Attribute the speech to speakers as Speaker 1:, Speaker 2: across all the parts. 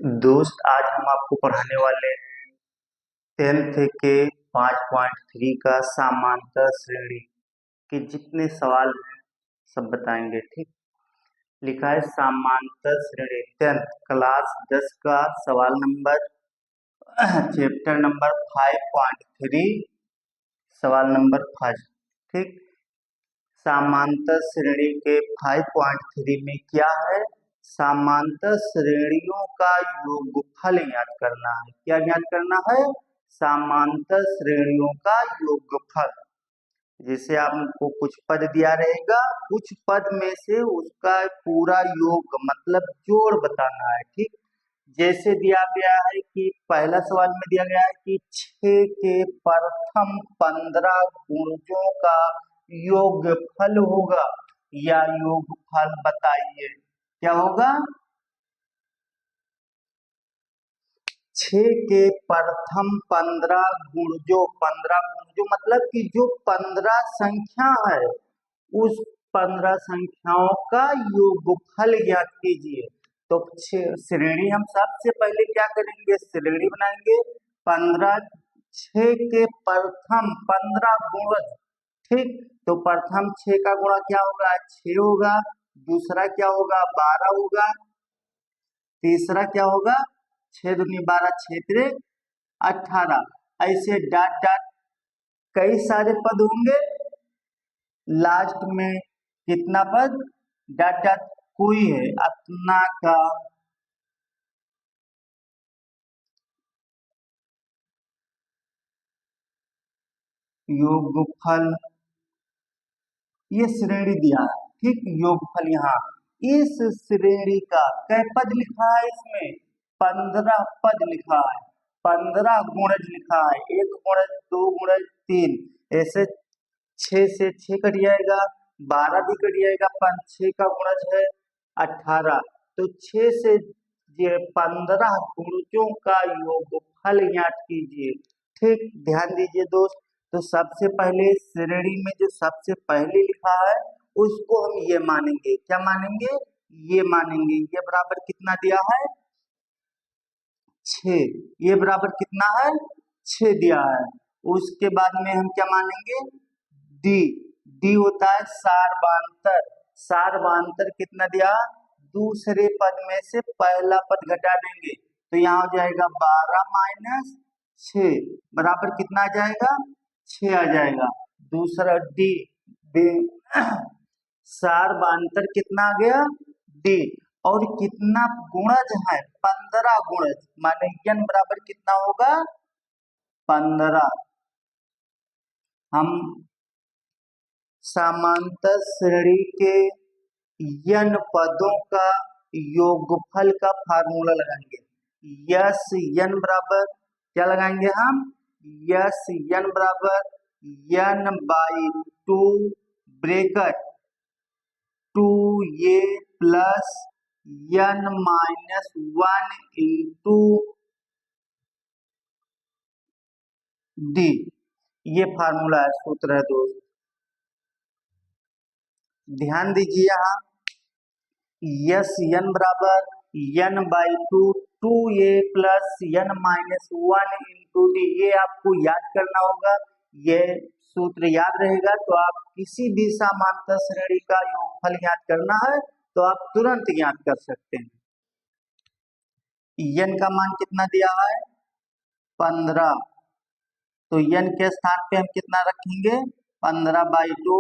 Speaker 1: दोस्त, आज हम आपको पढ़ाने वाले हैं 10th के 5.3 का समांतर श्रेणी के जितने सवाल हैं सब बताएंगे। ठीक, लिखा है समांतर श्रेणी 10th क्लास 10 का सवाल नंबर चैप्टर नंबर 5.3 सवाल नंबर 5। ठीक, समांतर श्रेणी के 5.3 में क्या है? समांतर श्रेणियों का योगफल ज्ञात करना है। क्या ज्ञात करना है? समांतर श्रेणियों का योगफल। जैसे आपको कुछ पद दिया रहेगा, कुछ पद में से उसका पूरा योग मतलब जोड़ बताना है। ठीक, जैसे दिया गया है कि पहला सवाल में दिया गया है कि 6 के प्रथम 15 गुणजों का योगफल होगा या योगफल बताइए। क्या होगा? 6 के प्रथम 15 गुणजों, 15 गुणजों मतलब कि जो 15 संख्या है उस 15 संख्याओं का योगफल ज्ञात कीजिए। तो श्रेणी हम सबसे पहले क्या करेंगे? श्रेणी बनाएंगे 15, 6 के प्रथम 15 गुणज। ठीक, तो प्रथम 6 का गुणा क्या होगा? 6 होगा। दूसरा क्या होगा? 12 होगा। तीसरा क्या होगा? 6 दूनी 12, 6 तिरे 18। ऐसे डाट डाट कई सारे पद होंगे। लास्ट में कितना पद? डाट डाट कोई है अपना का योगफल। ये श्रेणी दिया है। ठीक, योगफल यहाँ इस श्रेणी का कै पद लिखा है? इसमें 15 पद लिखा है। 15 गुणज लिखा है। 1 गुणज, 2 गुणज, 3। ऐसे 6 से 6 कट जाएगा, 12 भी कट जाएगा। 5 6 का गुणज है 18। तो 6 से 15 गुणजों का योगफल ज्ञात कीजिए। ठीक, ध्यान दीजिए दोस्त। तो सबसे पहले श्रेणी में जो सबसे पहले लिखा है उसको हम ये मानेंगे। क्या मानेंगे? ये मानेंगे। ये बराबर कितना दिया है? 6। ये बराबर कितना है? 6 दिया है। उसके बाद में हम क्या मानेंगे? डी। डी होता है सार्वधातुक। सार्वधातुक कितना दिया? दूसरे पद में से पहला पद घटा देंगे तो यहाँ हो जाएगा 12 माइनस 6 बराबर कितना आ जाएगा? 6 आ जाएगा। दूसरा डी, सार्वधातुक कितना आ गया? डी। और कितना गुणज है? 15 गुणज, माने n बराबर कितना होगा? 15। हम समांतर श्रेणी के n पदों का योगफल का फार्मूला लगाएंगे। यस n बराबर क्या लगाएंगे हम? यस n बराबर n/2 ब्रैकेट 2 ये प्लस n-1 इंटू डी। ये फार्मूला है, सूत्र है दोस्त। ध्यान दीजिए यहाँ यस n बराबर n/2 2a plus n-1 into D. ये आपको याद करना होगा। ये सूत्र याद रहेगा तो आप किसी भी समांतर श्रेणी का योगफल ज्ञात करना है तो आप तुरंत ज्ञात कर सकते हैं। n का मान कितना दिया है? 15। तो n के स्थान पे हम कितना रखेंगे? 15/2।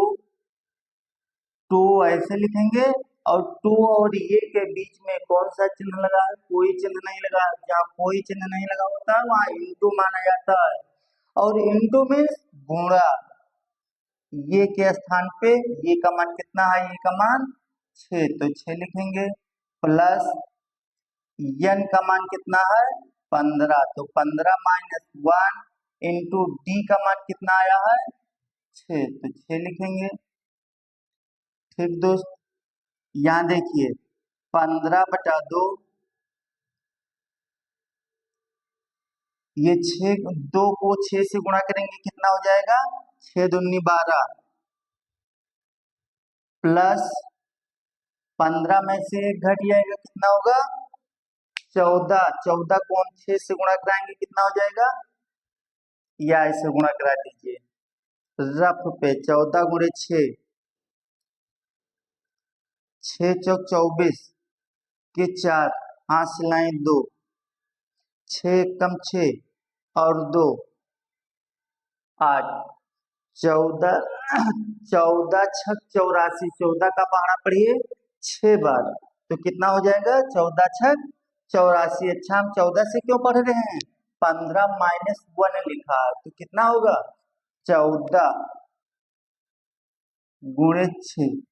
Speaker 1: 2 ऐसे लिखेंगे और 2 और ये के बीच में कौन सा चिन्ह लगा है? कोई चिन्ह नहीं लगा। जहाँ कोई चिन्ह नहीं लगा होता है वहां इंटू माना जाता है। और इंटू में गुणा, ये के स्थान पे ये का मान कितना है? ये का मान 6 तो 6 लिखेंगे प्लस n का मान कितना है? 15। तो 15 माइनस 1 इंटू डी का मान कितना आया है? 6 तो 6 लिखेंगे। ठीक दोस्त, यहाँ देखिए 15/2, ये 6, 2 को 6 से गुणा करेंगे कितना हो जाएगा? 6 दूनी 12 प्लस 15 में से घट जाएगा कितना होगा? 14, 14 को हम 6 से गुणा कराएंगे, कितना हो जाएगा, या इसे गुणा करा दीजिए रफ पे। 14 गुणे 6, 6 चौक 24 के 4, हाथ से लाए 2, 6 कम 6 और 2 8, 14, 14 छक 84, 14 का पहाड़ा पढ़िए 6 बार, तो कितना हो जाएगा 14 छक 84। अच्छा, हम 14 से क्यों पढ़ रहे हैं, 15 माइनस 1 लिखा है, तो कितना होगा 14 गुणे 6,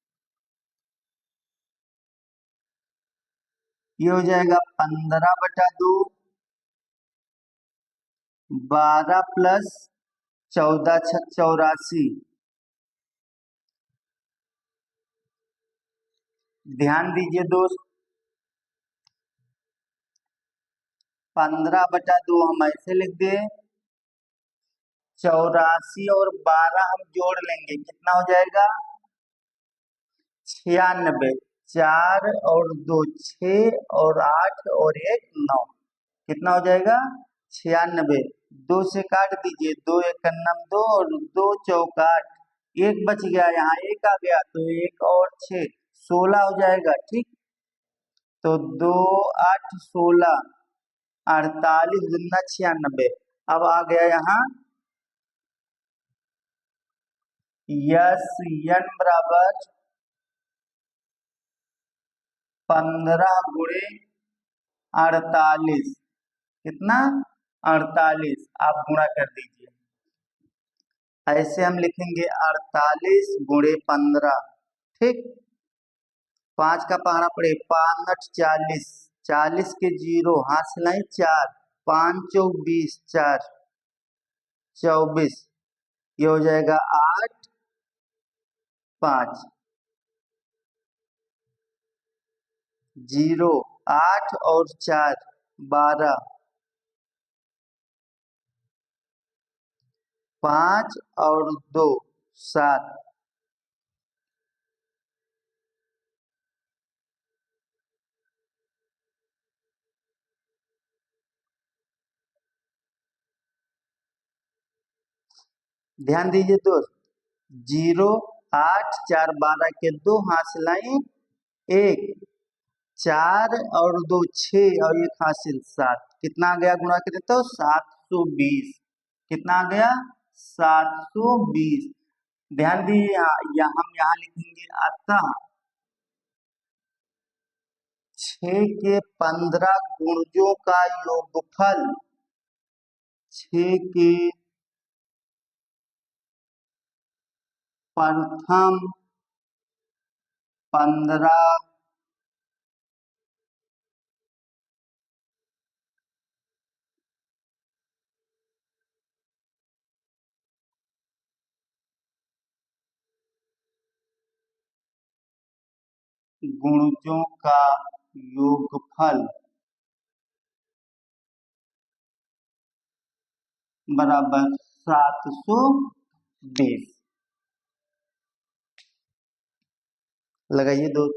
Speaker 1: ये हो जाएगा 15/2, 12 प्लस 14 छक 84। ध्यान दीजिए दोस्त, 15/2 हम ऐसे लिख दिए, 84 और 12 हम जोड़ लेंगे, कितना हो जाएगा 96। 4 और 2 6 और 8 और 1 9, कितना हो जाएगा 96। 2 से काट दीजिए, 2 एक नम 2 और 2 चौक 8, एक बच गया, यहाँ एक आ गया तो एक और 6 16 हो जाएगा। ठीक, तो 2 8 16, 48 दूना 96। अब आ गया यहाँ यस यन बराबर 15 गुणे 48, कितना 48, आप गुणा कर दीजिए, ऐसे हम लिखेंगे 48 गुणे 15। ठीक, 5 का पहाड़ा पड़े 5 40, 40 के 0 हाथ से लाई 4, 5 चौक 20, 4 24, ये हो जाएगा 8 5 0 8 और 4 12, 5 और 2 7। ध्यान दीजिए दोस्त, 0 8 4 12 के 2 हासिल आई 1, 4 और 2 6 और 1 हासिल 7, कितना आ गया गुणा करें तो 720, कितना आ गया 720। ध्यान दीजिए, हम यहाँ लिखेंगे अतः 6 के 15 गुणजों का योगफल 6 के प्रथम 15 गुणजों का योगफल बराबर 720। लगाइए दो।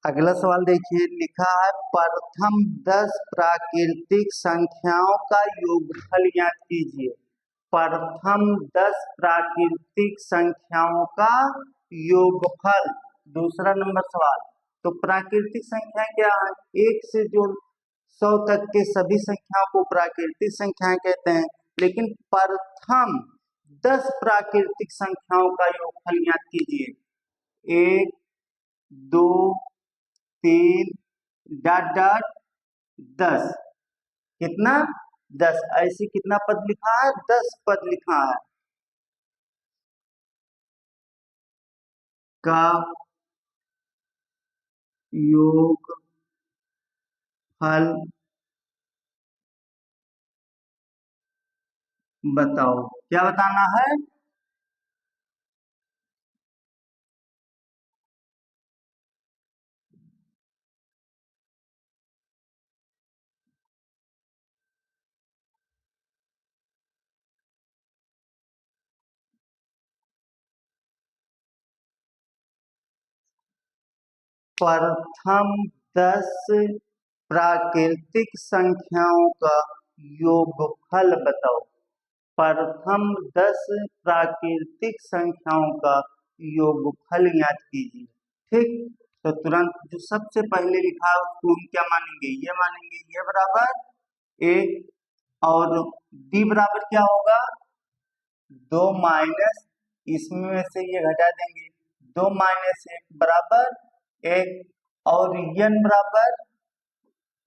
Speaker 1: अगला सवाल देखिए, लिखा है प्रथम 10 प्राकृतिक संख्याओं का योगफल ज्ञात कीजिए। प्रथम 10 प्राकृतिक संख्याओं का योगफल, दूसरा नंबर सवाल। तो प्राकृतिक संख्या क्या है, 1 से जो 100 तक के सभी संख्याओं को प्राकृतिक संख्याएं कहते हैं, लेकिन प्रथम 10 प्राकृतिक संख्याओं का योगफल ज्ञात कीजिए। 1 2 3 डॉट डॉट 10, कितना 10, ऐसे कितना पद लिखा है 10 पद लिखा है का योग फल बताओ क्या बताना है। प्रथम 10 प्राकृतिक संख्याओं का योगफल बताओ। प्रथम 10 प्राकृतिक संख्याओं का योगफल याद कीजिए। ठीक, तो तुरंत जो सबसे पहले लिखा है उसको हम क्या मानेंगे, ये मानेंगे, ये बराबर एक, और डी बराबर क्या होगा, 2 माइनस, इसमें से ये घटा देंगे, 2 माइनस 1 बराबर 1, और यन बराबर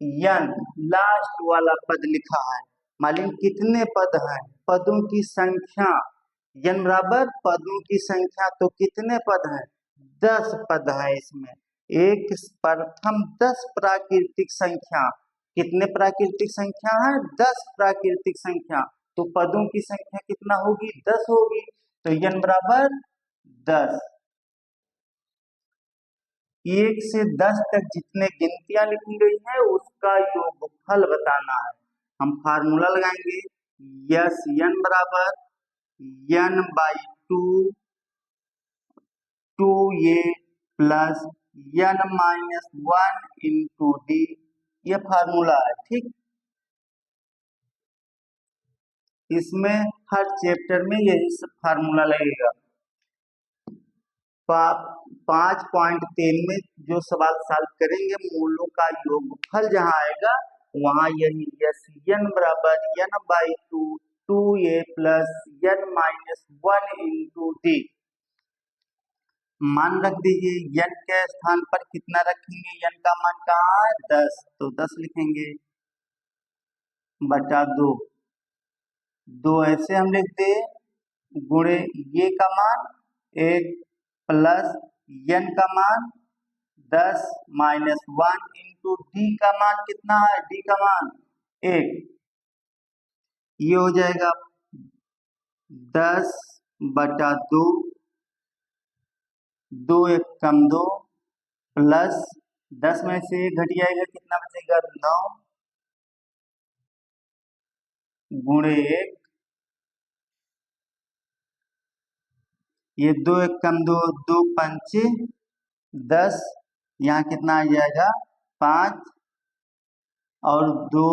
Speaker 1: यन, लास्ट वाला पद लिखा है। मालूम कितने पद हैं, पदों की संख्या, यन बराबर पदों की संख्या, तो कितने पद हैं, 10 पद है इसमें। एक प्रथम 10 प्राकृतिक संख्या, कितने प्राकृतिक संख्या है, 10 प्राकृतिक संख्या, तो पदों की संख्या कितना होगी, 10 होगी, तो यन बराबर 10। 1 से 10 तक जितने गिनतियां लिखी गई है उसका योगफल बताना है। हम फार्मूला लगाएंगे, यस यन बराबर यन by 2, 2a plus N minus 1 into D, ये फार्मूला है। ठीक, इसमें हर चैप्टर में यही सब फार्मूला लगेगा। 5.3 में जो सवाल सॉल्व करेंगे, मूलों का योगफल जहां आएगा वहां यही यस यन बराबर यन by 2, 2a plus N minus 1 into D, मान रख दीजिए। यन के स्थान पर कितना रखेंगे, यन का मान कहाँ है, 10, तो 10 लिखेंगे बटा 2, 2 ऐसे हम लिख दे, गुणे ये का मान 1 प्लस यन का मान 10 माइनस 1 इंटू डी का मान कितना है, डी का मान 1, ये हो जाएगा 10 बटा 2, 2 1 कम 2 प्लस 10 में से घट जाएगा, कितना बचेगा 9 गुणे 1, ये 2 1 कम 2, 2 पंचे 10, यहाँ कितना आ जाएगा 5, और 2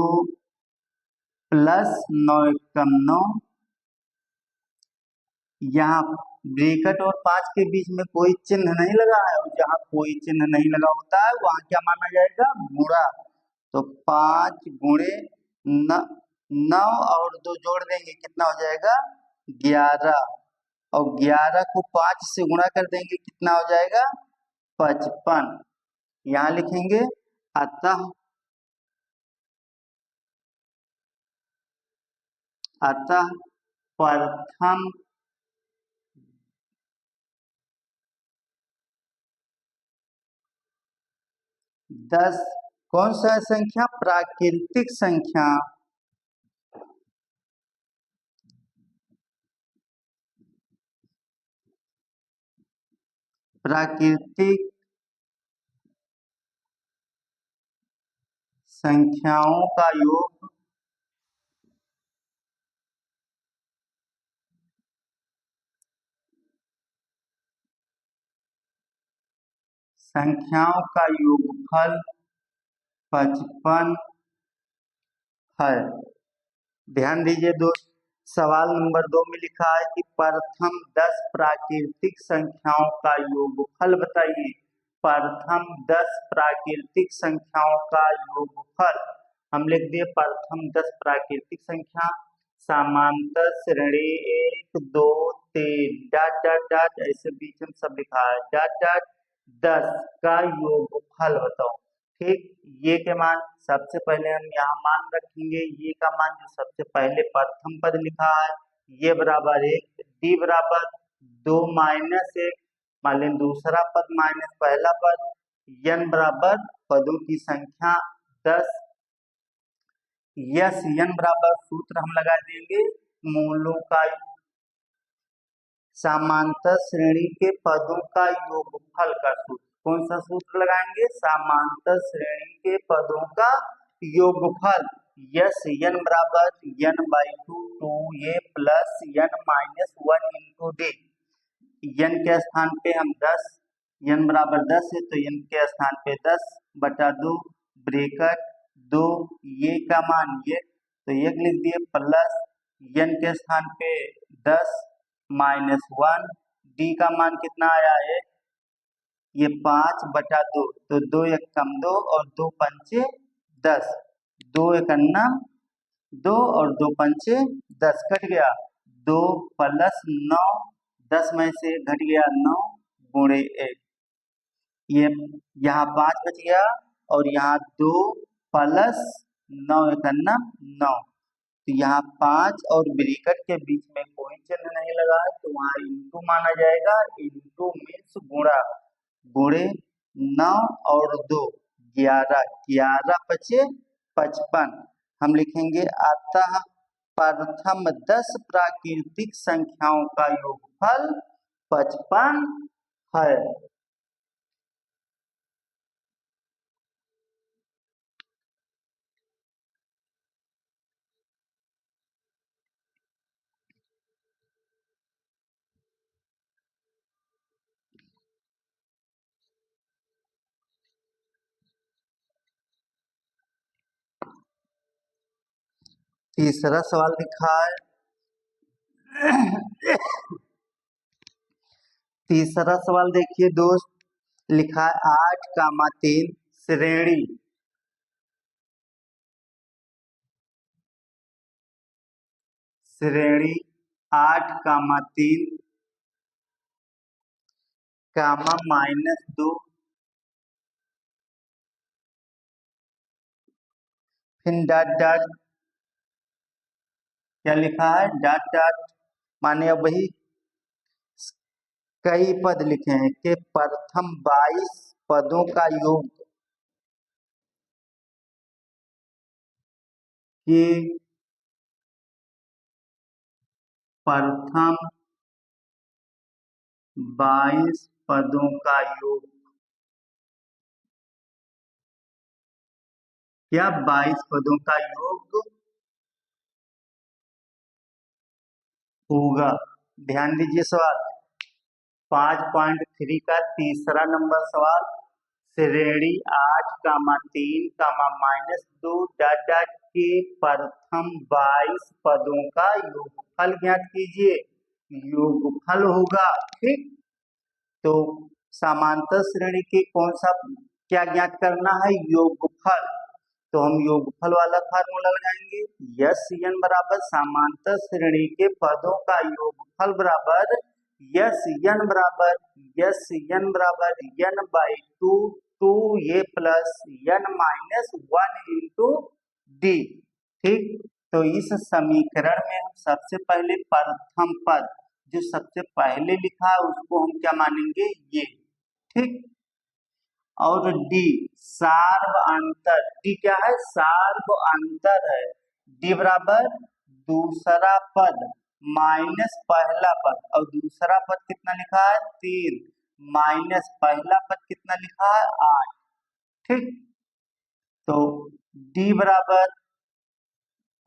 Speaker 1: प्लस 9 1 कम 9, यहाँ ब्रैकेट और 5 के बीच में कोई चिन्ह नहीं लगा है, और जहाँ कोई चिन्ह नहीं लगा होता है वहां क्या माना जाएगा, गुणा। तो 5 गुणे 9 और 2 जोड़ देंगे, कितना हो जाएगा 11, और 11 को 5 से गुणा कर देंगे, कितना हो जाएगा 55, यहाँ लिखेंगे। अतः अतः प्रथम 10 कौन सा संख्या, प्राकृतिक संख्या, प्राकृतिक संख्याओं का योग, संख्याओं का योगफल 55 है। ध्यान दीजिए दोस्त, सवाल नंबर 2 में लिखा है कि प्रथम 10 प्राकृतिक संख्याओं का योगफल बताइए। प्रथम 10 प्राकृतिक संख्याओं का योगफल हम लिख दिए, प्रथम 10 प्राकृतिक संख्या, समांतर श्रेणी 1 2 3 डॉट डॉट डॉट, ऐसे बीच में सब लिखा है, डॉट डॉट 10 का योगफल बताओ। ठीक, ये के मान सबसे पहले हम यहाँ मान रखेंगे, ये का मान जो सबसे पहले प्रथम पद लिखा है ये बराबर 1, डी बराबर 2 माइनस 1, मान लें दूसरा पद माइनस पहला पद, यन बराबर पदों की संख्या 10, यस यन बराबर सूत्र हम लगा देंगे मूलों का समांतर श्रेणी के पदों का योगफल का सूत्र। कौन सा सूत्र लगाएंगे? समांतर श्रेणी के पदों का योगफल। यस एन बराबर N by two A plus N minus one into D. N के स्थान पे हम 10, एन बराबर 10 है तो एन के स्थान पे 10 बटा 2 ब्रेकेट 2 ये का मान ये तो एक लिख दिए प्लस एन के स्थान पे 10 माइनस 1 डी का मान कितना आया है? ये 5 बटा 2 तो 2 एक कम 2 और 2 पंचे 10, 2 एक अन्ना 2 और 2 पंचे 10 कट गया 2 प्लस 9 10 में से घट गया 9 गुणे 1 ये यहाँ 5 बच गया और यहाँ 2 प्लस 9 एक अन्ना 9 तो यहाँ 5 और ब्रैकेट के बीच में कोई चिन्ह नहीं लगा है तो वहाँ इंटू माना जाएगा। इंटू मीन्स गुणा गुणे 9 और 2 11 11 पचे 55 हम लिखेंगे अतः प्रथम 10 प्राकृतिक संख्याओं का योगफल 55 है। तीसरा सवाल लिखा है तीसरा सवाल देखिए दोस्त, लिखा है 8,3 श्रेणी श्रेणी 8,3 कामा -2 फिर डॉट डॉट क्या लिखा है डॉट डॉट माने अब वही कई पद लिखे हैं कि प्रथम 22 पदों का योग कि प्रथम 22 पदों का योग क्या 22 पदों का योग होगा। ध्यान दीजिए सवाल 5.3 का तीसरा नंबर सवाल श्रेणी 8,3 -2 डॉट डॉट के प्रथम 22 पदों का योगफल ज्ञात कीजिए। योगफल होगा ठीक। तो समांतर श्रेणी के कौन सा क्या ज्ञात करना है? योगफल। तो हम योगफल वाला फार्मूला लगाएंगे यस एन बराबर समांतर श्रेणी के पदों का योगफल बराबर यस एन बराबर N by two A plus N minus 1 into D. ठीक। तो इस समीकरण में हम सबसे पहले प्रथम पद जो सबसे पहले लिखा है उसको हम क्या मानेंगे? ये ठीक। और डी सार्वअंतर, डी क्या है? सार्वअंतर है। डी बराबर दूसरा पद माइनस पहला पद और दूसरा पद कितना लिखा है? 3 माइनस पहला पद कितना लिखा है? 8 ठीक। तो डी बराबर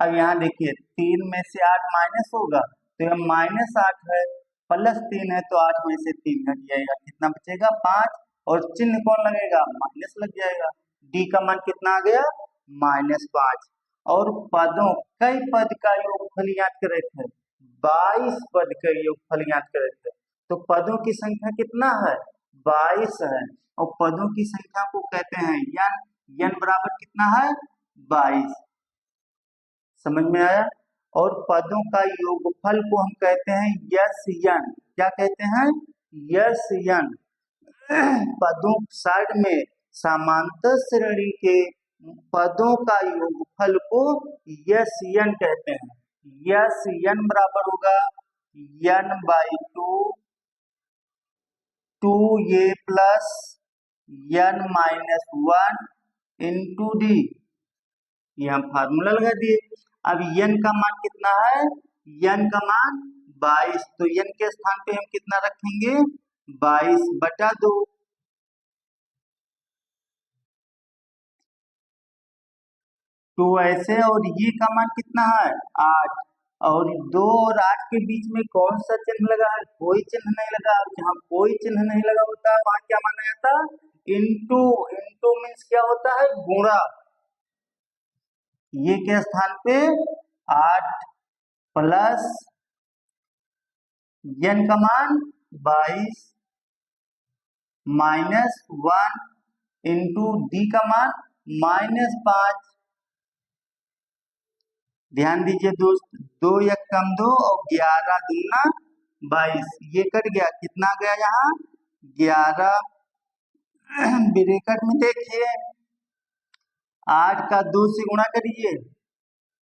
Speaker 1: अब यहाँ देखिए 3 में से 8 माइनस होगा तो यह -8 है प्लस 3 है तो 8 में से 3 घट जाएगा कितना बचेगा? 5 और चिन्ह कौन लगेगा? माइनस लग जाएगा। डी का मान कितना आ गया? -5। और पदों कई पद का योगफल याद करे थे 22 पद का योगफल याद करे थे तो पदों की संख्या कितना है? 22 है और पदों की संख्या को कहते हैं यन बराबर कितना है? 22। समझ में आया। और पदों का योगफल को हम कहते हैं यस यन। क्या कहते हैं? यस यन। पदों साइड में समांतर श्रेणी के पदों का योगफल को यस यन कहते हैं। यस यन बराबर होगा N by two A plus N minus 1 into D. ये हम फार्मूला लगा दिए। अब एन का मान कितना है? n का मान 22, तो n के स्थान पे हम कितना रखेंगे? 22/2। तो ऐसे, और ये का मान कितना है? 8। और 2 और 8 के बीच में कौन सा चिन्ह लगा है? कोई चिन्ह नहीं लगा। जहाँ कोई चिन्ह नहीं लगा होता है वहां क्या माना जाता है? इंटू। इंटू मीन्स क्या होता है? गुणा। ये के स्थान पे 8 प्लस n का मान 22 -1 इंटू d का मान -5। ध्यान दीजिए दोस्त, 2 एक कम 2 और 11 दूना 22, ये कट गया, कितना गया यहाँ? 11। ब्रैकेट में देखिए, 8 का 2 से गुणा करिए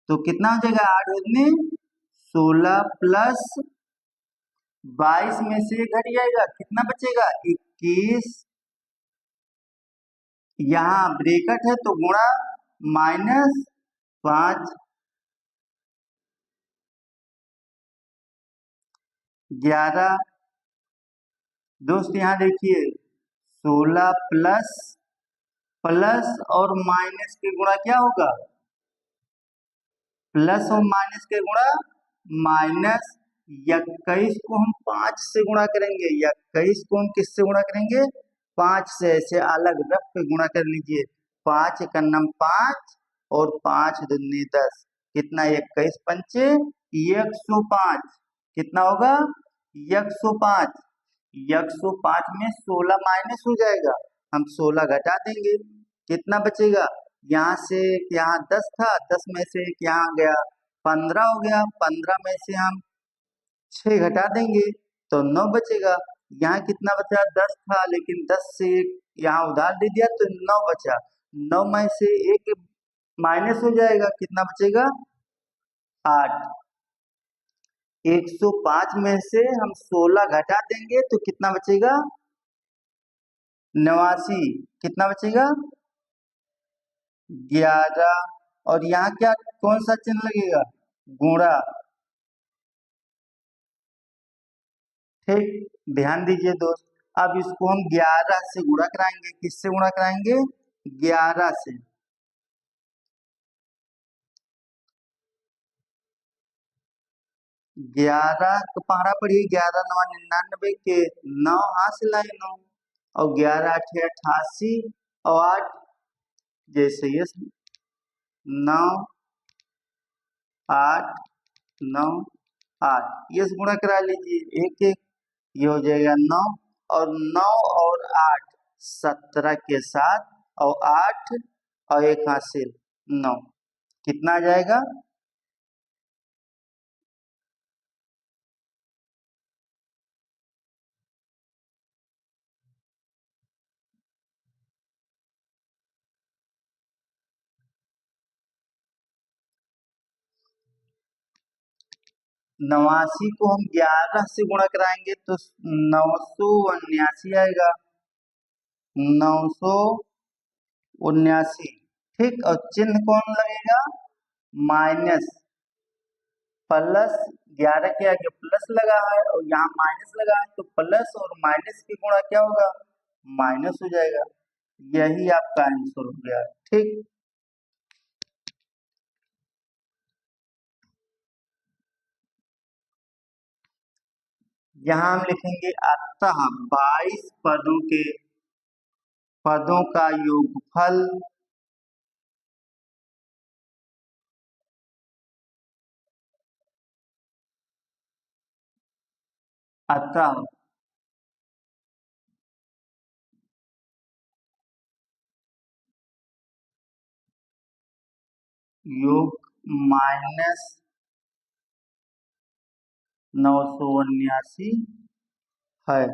Speaker 1: तो कितना हो जाएगा? 8 दूनी 16 प्लस 22 में से घट जाएगा, कितना बचेगा? 21। यहाँ ब्रैकेट है तो गुणा -5। 11। दोस्त यहाँ देखिए, 16 प्लस प्लस और माइनस के गुणा क्या होगा? प्लस और माइनस के गुणा माइनस। 21 को हम 5 से गुणा करेंगे। 21 को हम किससे गुणा करेंगे? 5 से। ऐसे अलग रख पे गुणा कर लीजिए। 5 एकन्नम 5 और 5 दूनी 10, कितना? 21 पंचे 105, कितना होगा? 105। 105 में 16 माइनस हो जाएगा, हम 16 घटा देंगे, कितना बचेगा? यहाँ से यहाँ 10 था, 10 में से एक यहाँ गया, 15 हो गया। 15 में से हम 6 घटा देंगे तो 9 बचेगा। यहाँ कितना बचा? 10 था, लेकिन 10 से एक यहाँ उधार दे दिया तो 9 बचा। 9 में से एक माइनस हो जाएगा, कितना बचेगा? 8। 105 में से हम 16 घटा देंगे तो कितना बचेगा? 89। कितना बचेगा? 11। और यहाँ क्या, कौन सा चिन्ह लगेगा? गुणा। ठीक, ध्यान दीजिए दोस्त, अब इसको हम 11 से गुणा कराएंगे। किससे गुणा कराएंगे? 11 से। 11 तो पहाड़ा पढ़िए, 11×9 = 99 के 9 हाथ से लाए 9, और 11×8 = 88, और 8 जैसे ये 9 8 9 8, ये से गुणा करा लीजिए एक एक, ये हो जाएगा 9, और 9 और 8 17 के साथ, और 8 और एक हासिल 9, कितना आ जाएगा? नवासी को हम 11 से गुणा कराएंगे तो 979 आएगा। 979। ठीक, और चिन्ह कौन लगेगा? माइनस। प्लस 11 के आगे प्लस लगा है और यहाँ माइनस लगा है, तो प्लस और माइनस की गुणा क्या होगा? माइनस हो जाएगा। यही आपका आंसर हो गया। ठीक, यहाँ हम लिखेंगे अतः 22 पदों का योगफल अतः योग -979 है।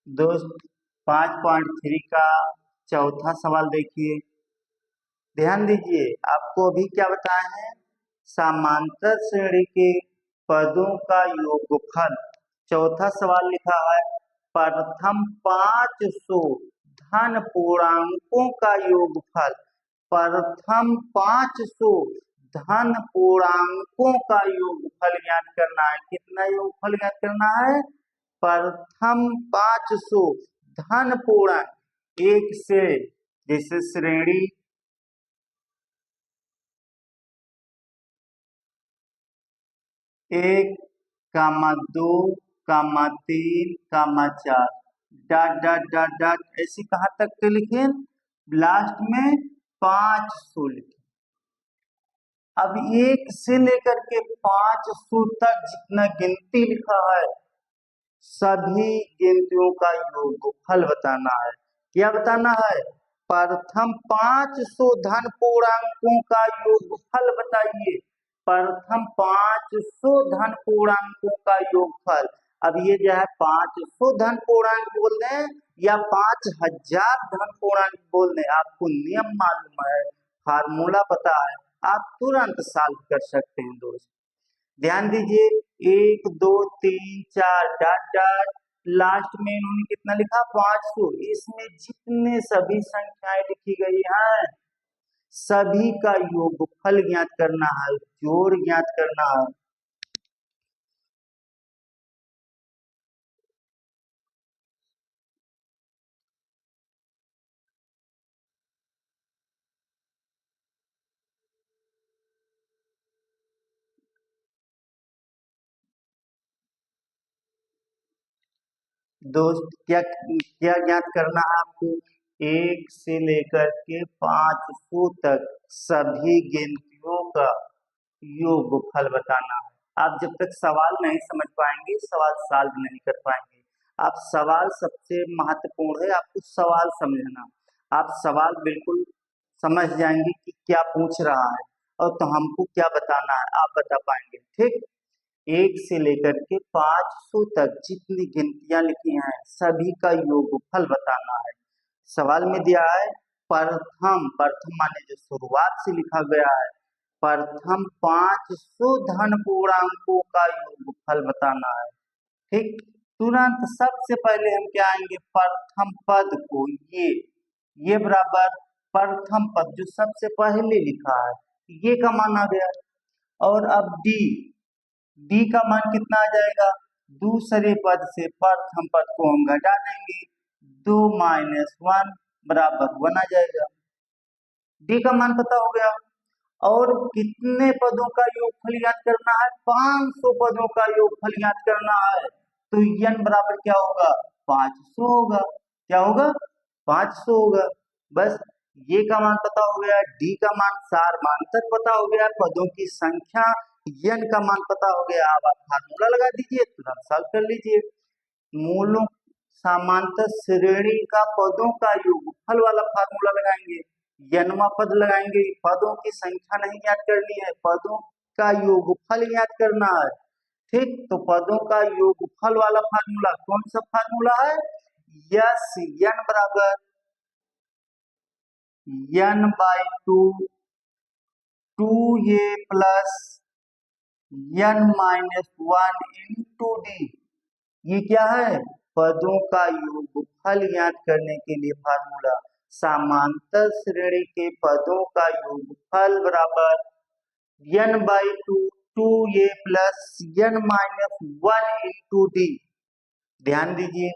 Speaker 1: दोस्त 5.3 का चौथा सवाल देखिए, ध्यान दीजिए, आपको अभी क्या बताए हैं, समांतर श्रेणी के पदों का योगफल। चौथा सवाल लिखा है प्रथम 500 धन पूर्णांकों का योगफल। प्रथम 500 धन पूर्णांकों का योगफल ज्ञात करना है। कितना योगफल ज्ञात करना है? प्रथम 500 धन पूर्णांक, एक से, जैसे श्रेणी 1, 2, 3, 4, डॉट डॉट डॉट डॉट, ऐसे कहाँ तक के लिखे? लास्ट में 500 लिखे। अब 1 से लेकर के 500 तक जितना गिनती लिखा है, सभी गिनतियों का योगफल बताना है। क्या बताना है? प्रथम 500 धन पूर्णांकों का योगफल बताइए। प्रथम 500 धन पूर्णांकों का योगफल। अब ये जो है 500 धन पूर्णांक बोल दें या 5000 धन पूर्णांक बोल दें, आपको नियम मालूम है, फार्मूला पता है, आप तुरंत सॉल्व कर सकते हैं दोस्त। ध्यान दीजिए, 1, 2, 3, 4 डॉट डॉट, लास्ट में इन्होंने कितना लिखा? 500। इसमें जितने सभी संख्याएं लिखी गई हैं, सभी का योगफल ज्ञात करना है, जोड़ ज्ञात करना है। दोस्त क्या क्या ज्ञात करना है आपको? 1 से लेकर के 500 तक सभी गिनतियों का योगफल बताना है। आप जब तक सवाल नहीं समझ पाएंगे, सवाल सॉल्व नहीं कर पाएंगे। आप सवाल सबसे महत्वपूर्ण है, आपको सवाल समझना। आप सवाल बिल्कुल समझ जाएंगे कि क्या पूछ रहा है और तो हमको क्या बताना है, आप बता पाएंगे। ठीक, 1 से लेकर के 500 तक जितनी गिनतियां लिखी हैं, सभी का योगफल बताना है। सवाल में दिया है प्रथम, प्रथम माने जो शुरुआत से लिखा गया है, प्रथम 500 धन पूर्णांकों का योगफल बताना है। ठीक, तुरंत सबसे पहले हम क्या आएंगे? प्रथम पद को, ये बराबर प्रथम पद जो सबसे पहले लिखा है, ये का मान आ गया। और अब डी का मान कितना आ जाएगा? दूसरे पद से प्रथम पद को हम घटा देंगे, 2 - 1 बराबर 1 आ जाएगा। डी का मान पता हो गया। और कितने पदों का योगफल याद करना है? 500 पदों का योगफल याद करना है। तो n बराबर क्या होगा? 500 होगा। क्या होगा? 500 होगा। बस ये का मान पता हो गया, डी का मान, सारमांतक पता हो गया, पदों की संख्या, n का मान पता हो गया। अब आप फार्मूला लगा दीजिए, तुरंत सॉल्व कर लीजिए। मूलों समांतर श्रेणी का पदों का योगफल वाला फार्मूला लगाएंगे, n पद लगाएंगे। पदों की संख्या नहीं याद करनी है, पदों का योगफल याद करना है। ठीक, तो पदों का योगफल वाला फार्मूला कौन सा फार्मूला है? यस, n बराबर n/2 2a plus n-1 into D. ये क्या है? पदों का योगफल ज्ञात करने के लिए फार्मूला। समांतर श्रेणी के पदों का योगफल बराबर n/2 2a plus n-1 into D. ध्यान दीजिए,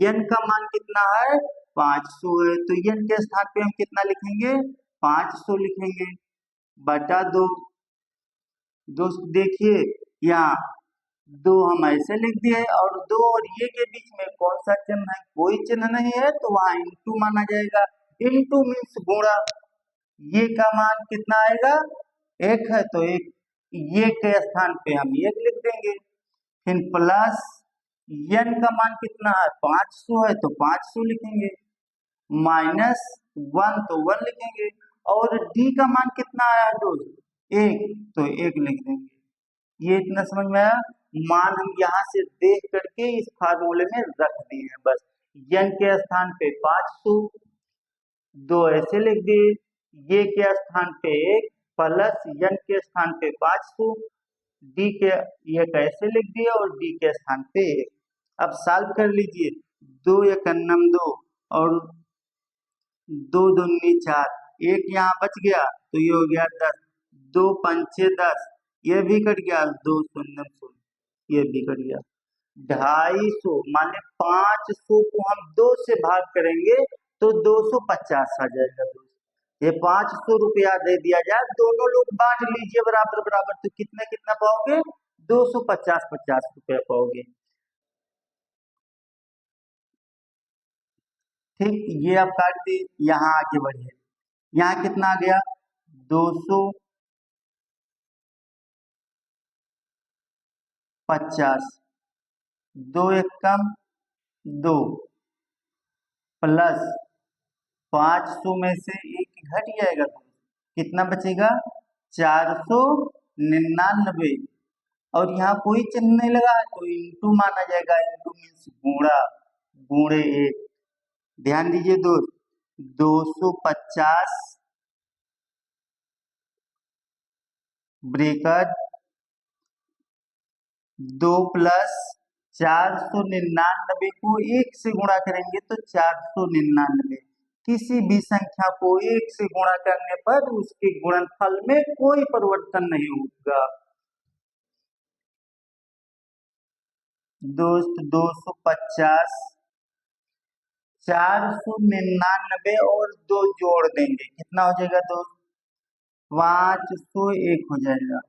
Speaker 1: n का मान कितना है? 500 है, तो n के स्थान पे हम कितना लिखेंगे? 500 लिखेंगे, बटा 2। दोस्त देखिए, यहाँ 2 हम ऐसे लिख दिए और 2 और ये के बीच में कौन सा चिन्ह है? कोई चिन्ह नहीं है, तो वहां इंटू माना जाएगा। इंटू मीन्स गुणा। ये का मान कितना आएगा? 1 है, तो एक ये के स्थान पे हम 1 लिख देंगे। फिर प्लस n का मान कितना है? 500 है, तो 500 लिखेंगे, माइनस 1 तो 1 लिखेंगे। और d का मान कितना आया दोस्त? 1, तो 1 लिख देंगे। ये इतना समझ में आया? मान हम यहाँ से देख करके इस फार्मूले में रख दिए हैं। बस n के स्थान पे 500, दो ऐसे लिख दिए, ये के स्थान पे 1 प्लस n के स्थान पे 500, डी के ये कैसे लिख दिया और डी के स्थान पे 1। अब सॉल्व कर लीजिए, 2 एकन्नम 2 और 2 दूनी 4, एक यहाँ बच गया तो ये हो गया 10, 2 पंचे 10, ये भी कट गया, 2 शून्य शून्य ये भी कट गया। 250 माने 500 को हम 2 से भाग करेंगे तो 250 आ जाएगा दोस्त। ये 500 रुपया दे दिया जाए, दोनों लोग बांट लीजिए बराबर बराबर, तो कितना कितना पाओगे, 250 रुपया पाओगे। ठीक, ये आप काट दिए, यहाँ आगे बढ़िए, यहाँ कितना आ गया, 250, 2 एक कम 2 प्लस 500 में से एक घट जाएगा, कितना बचेगा, 499। और यहाँ कोई चिन्ह नहीं लगा है तो इंटू माना जाएगा, इंटू मीन्स गुणा, गुणे 1। ध्यान दीजिए दोस्त, 250 ब्रेकेट 2 प्लस 499 को 1 से गुणा करेंगे तो 499। किसी भी संख्या को 1 से गुणा करने पर उसके गुणनफल में कोई परिवर्तन नहीं होगा दोस्त। 250 499 और 2 जोड़ देंगे, कितना हो जाएगा दोस्त, 501 हो जाएगा।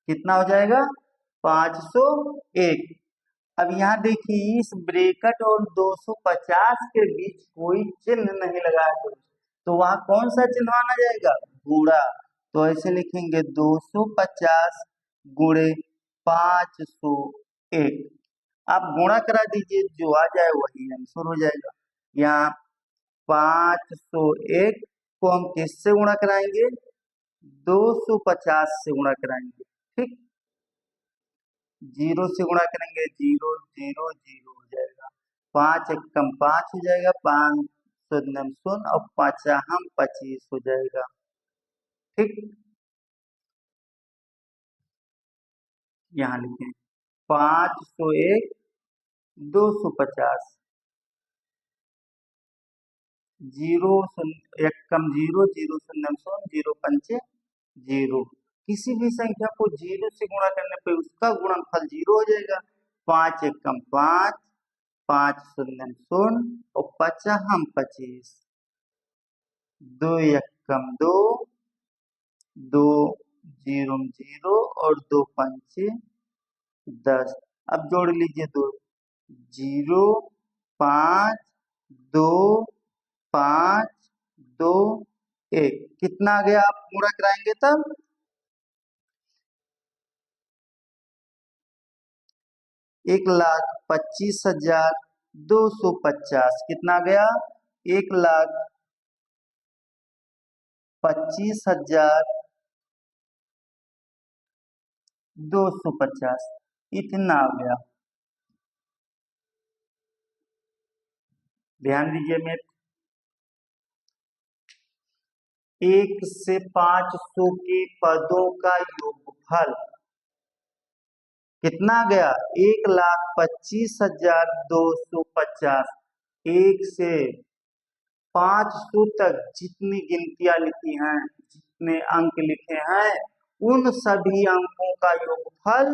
Speaker 1: कितना हो जाएगा, 501। अब यहाँ देखिए, इस ब्रैकेट और 250 के बीच कोई चिन्ह नहीं लगा है दोस्त, तो वहां कौन सा चिन्ह माना जाएगा, गुणा। तो ऐसे लिखेंगे 250 गुणे 501। आप गुणा करा दीजिए, जो आ जाए वही आंसर हो जाएगा। यहाँ 501 को हम किससे गुणा कराएंगे, 250 से गुणा कराएंगे। ठीक, 0 से गुणा करेंगे, 0 0 0 हो जाएगा, 5 एक कम 5 हो जाएगा, 5 शून्य शून्य और 5 हम 25 हो जाएगा। ठीक, यहाँ लिखें 501 250, 0 एक कम 0 0 शून्य शून्य 0 पंचे 0। किसी भी संख्या को 0 से गुणा करने पर उसका गुणनफल 0 हो जाएगा। 5 एक कम 5, 5 शून्य शून्य और 5 हम 25, 2 एक कम 2, 2 0 0 और 2 पंचे 10। अब जोड़ लीजिए, 2 0 5 2 5 2 1, कितना आ गया, आप पूरा कराएंगे तब 1,25,250, कितना आ गया, 1,25,250 इतना आ गया। ध्यान दीजिए, मैं 1 से 500 के पदों का योगफल कितना आ गया, 1,25,250। 1 से 500 तक जितनी गिनतियां लिखी हैं, जितने अंक लिखे हैं, उन सभी अंकों का योगफल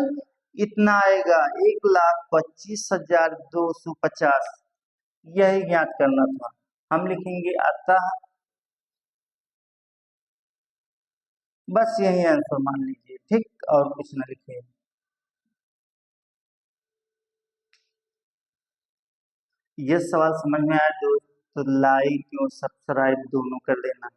Speaker 1: इतना आएगा, 1,25,250। यही ज्ञात करना था। हम लिखेंगे अतः, बस यही आंसर मान लीजिए। ठीक, और कुछ न लिखिए। ये सवाल समझ में आया दोस्त तो लाइक और सब्सक्राइब दोनों कर लेना।